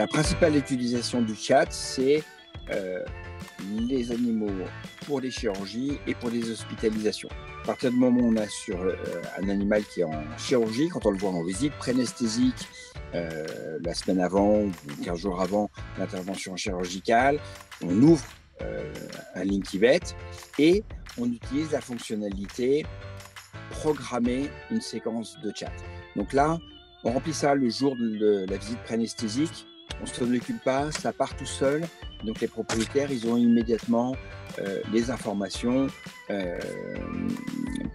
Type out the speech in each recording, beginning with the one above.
La principale utilisation du chat, c'est les animaux pour les chirurgies et pour les hospitalisations. À partir du moment où on a sur un animal qui est en chirurgie, quand on le voit en visite pré-anesthésique, la semaine avant ou 15 jours avant l'intervention chirurgicale, on ouvre un Linkivet et on utilise la fonctionnalité programmer une séquence de chat. Donc là, on remplit ça le jour de la visite pré-anesthésique, on ne s'en occupe pas, ça part tout seul. Donc les propriétaires, ils ont immédiatement les informations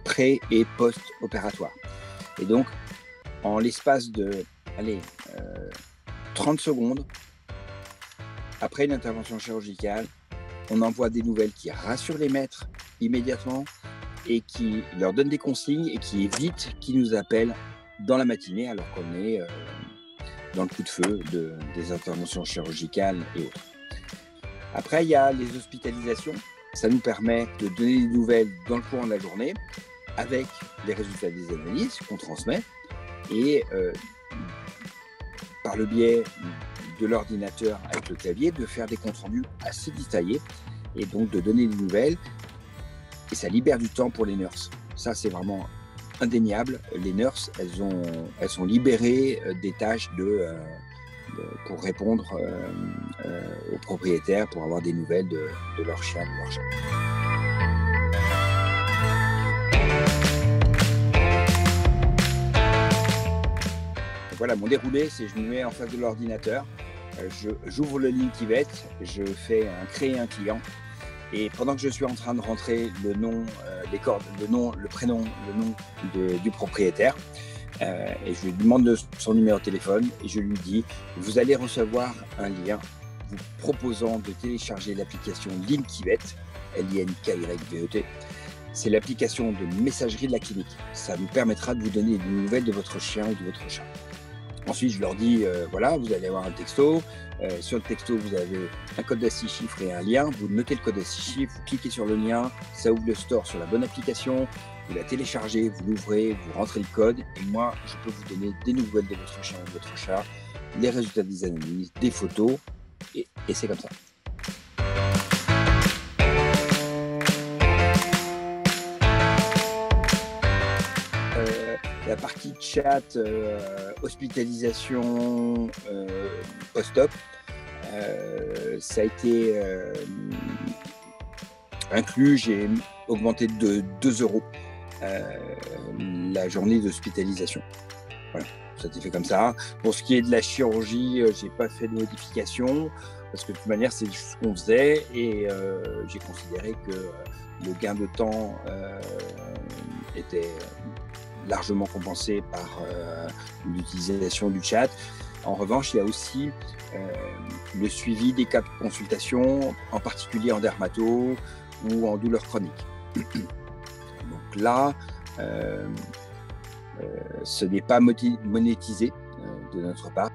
pré- et post-opératoires. Et donc, en l'espace de 30 secondes, après une intervention chirurgicale, on envoie des nouvelles qui rassurent les maîtres immédiatement et qui leur donnent des consignes et qui évitent qu'ils nous appellent dans la matinée alors qu'on est dans le coup de feu des interventions chirurgicales et autres. Après, il y a les hospitalisations. Ça nous permet de donner des nouvelles dans le courant de la journée avec les résultats des analyses qu'on transmet et par le biais de l'ordinateur avec le clavier, de faire des comptes rendus assez détaillés et donc de donner des nouvelles. Et ça libère du temps pour les nurses. Ça, c'est vraiment indéniable. Les nurses, elles sont libérées des tâches pour répondre aux propriétaires, pour avoir des nouvelles de leur chien, de leur chat. Voilà, mon déroulé, c'est je me mets en face de l'ordinateur, j'ouvre le Linkivet, je fais créer un client. Et pendant que je suis en train de rentrer le nom, le prénom, le nom du propriétaire, et je lui demande son numéro de téléphone et je lui dis « Vous allez recevoir un lien vous proposant de télécharger l'application Linkivet, L-I-N-K-Y-V-E-T. C'est l'application de messagerie de la clinique. Ça nous permettra de vous donner des nouvelles de votre chien ou de votre chat. » Ensuite, je leur dis, voilà, vous allez avoir un texto. Sur le texto, vous avez un code à 6 chiffres et un lien. Vous notez le code à 6 chiffres, vous cliquez sur le lien, ça ouvre le store sur la bonne application. Vous la téléchargez, vous l'ouvrez, vous rentrez le code. Et moi, je peux vous donner des nouvelles de votre chien ou de votre chat, les résultats des analyses, des photos. Et c'est comme ça. La partie chat, hospitalisation, post-op, ça a été inclus, j'ai augmenté de 2 € la journée d'hospitalisation. Voilà, ça a été fait comme ça. Pour ce qui est de la chirurgie, j'ai pas fait de modification, parce que de toute manière, c'est ce qu'on faisait, et j'ai considéré que le gain de temps était largement compensé par l'utilisation du chat. En revanche, il y a aussi le suivi des cas de consultation, en particulier en dermato ou en douleur chronique. Donc là, ce n'est pas monétisé de notre part.